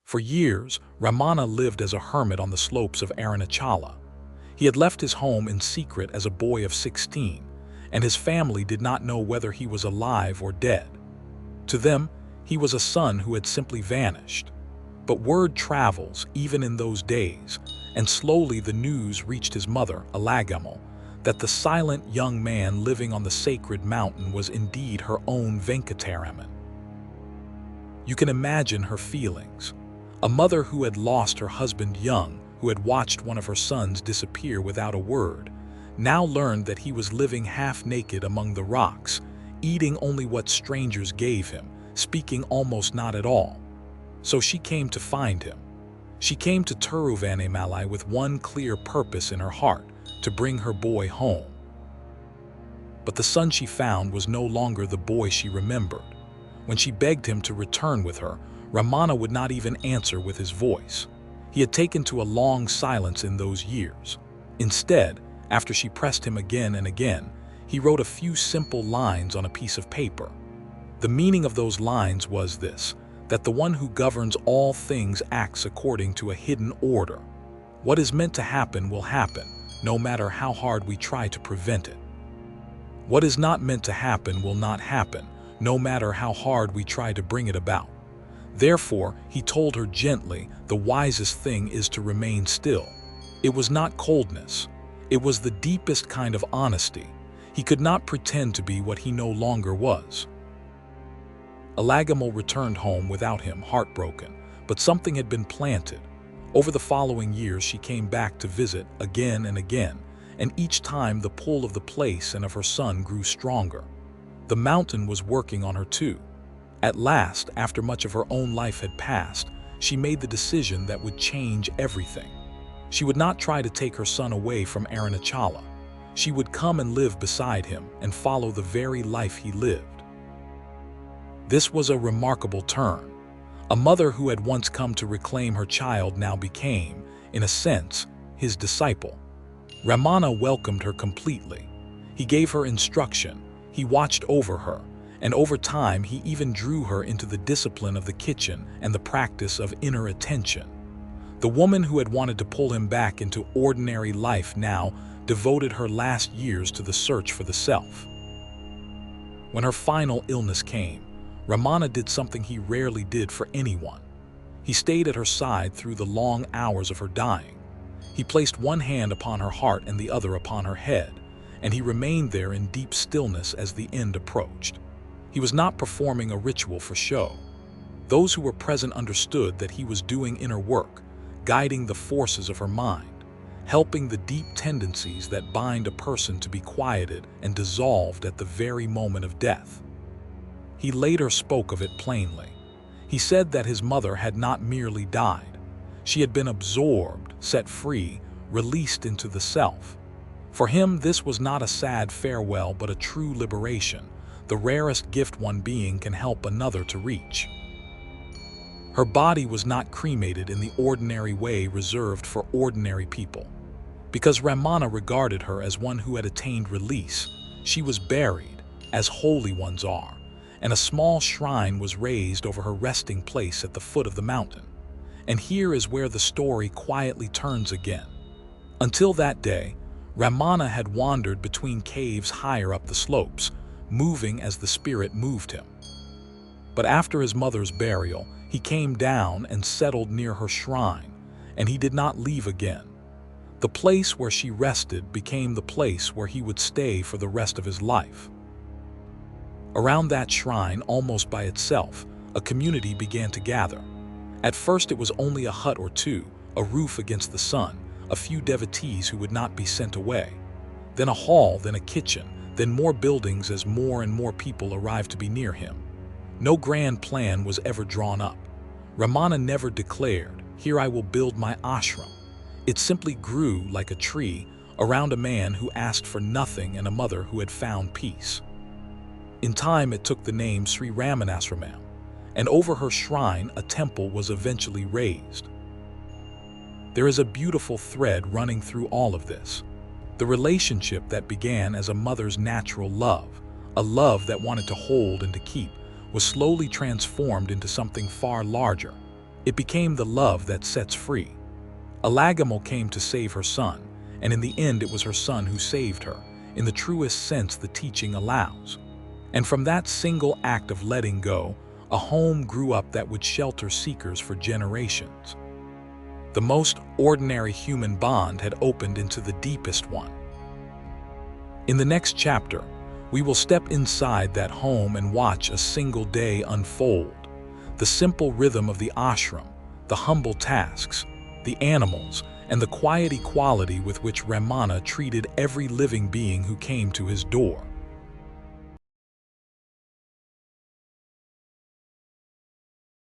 For years, Ramana lived as a hermit on the slopes of Arunachala. He had left his home in secret as a boy of 16, and his family did not know whether he was alive or dead. To them, he was a son who had simply vanished. But word travels even in those days, and slowly the news reached his mother, Alagammal, that the silent young man living on the sacred mountain was indeed her own Venkataraman. You can imagine her feelings. A mother who had lost her husband young, who had watched one of her sons disappear without a word, now learned that he was living half-naked among the rocks, eating only what strangers gave him, speaking almost not at all. So she came to find him. She came to Tiruvannamalai with one clear purpose in her heart, to bring her boy home. But the son she found was no longer the boy she remembered. When she begged him to return with her, Ramana would not even answer with his voice. He had taken to a long silence in those years. Instead, after she pressed him again and again, he wrote a few simple lines on a piece of paper. The meaning of those lines was this, that the one who governs all things acts according to a hidden order. What is meant to happen will happen, no matter how hard we try to prevent it. What is not meant to happen will not happen, no matter how hard we try to bring it about. Therefore, he told her gently, the wisest thing is to remain still. It was not coldness. It was the deepest kind of honesty. He could not pretend to be what he no longer was. Alagammal returned home without him, heartbroken, but something had been planted. Over the following years, she came back to visit again and again, and each time the pull of the place and of her son grew stronger. The mountain was working on her too. At last, after much of her own life had passed, she made the decision that would change everything. She would not try to take her son away from Arunachala. She would come and live beside him and follow the very life he lived. This was a remarkable turn. A mother who had once come to reclaim her child now became, in a sense, his disciple. Ramana welcomed her completely. He gave her instruction, he watched over her, and over time he even drew her into the discipline of the kitchen and the practice of inner attention. The woman who had wanted to pull him back into ordinary life now devoted her last years to the search for the self. When her final illness came, Ramana did something he rarely did for anyone. He stayed at her side through the long hours of her dying. He placed one hand upon her heart and the other upon her head, and he remained there in deep stillness as the end approached. He was not performing a ritual for show. Those who were present understood that he was doing inner work, guiding the forces of her mind, helping the deep tendencies that bind a person to be quieted and dissolved at the very moment of death. He later spoke of it plainly. He said that his mother had not merely died. She had been absorbed, set free, released into the self. For him, this was not a sad farewell but a true liberation, the rarest gift one being can help another to reach. Her body was not cremated in the ordinary way reserved for ordinary people. Because Ramana regarded her as one who had attained release, she was buried, as holy ones are, and a small shrine was raised over her resting place at the foot of the mountain. And here is where the story quietly turns again. Until that day, Ramana had wandered between caves higher up the slopes, moving as the spirit moved him. But after his mother's burial, he came down and settled near her shrine, and he did not leave again. The place where she rested became the place where he would stay for the rest of his life. Around that shrine, almost by itself, a community began to gather. At first it was only a hut or two, a roof against the sun, a few devotees who would not be sent away. Then a hall, then a kitchen, then more buildings as more and more people arrived to be near him. No grand plan was ever drawn up. Ramana never declared, "Here I will build my ashram." It simply grew like a tree around a man who asked for nothing and a mother who had found peace. In time it took the name Sri Ramanasramam, and over her shrine a temple was eventually raised. There is a beautiful thread running through all of this. The relationship that began as a mother's natural love, a love that wanted to hold and to keep, was slowly transformed into something far larger. It became the love that sets free. Alagammal came to save her son, and in the end it was her son who saved her, in the truest sense the teaching allows. And from that single act of letting go, a home grew up that would shelter seekers for generations. The most ordinary human bond had opened into the deepest one. In the next chapter, we will step inside that home and watch a single day unfold. The simple rhythm of the ashram, the humble tasks, the animals, and the quiet equality with which Ramana treated every living being who came to his door.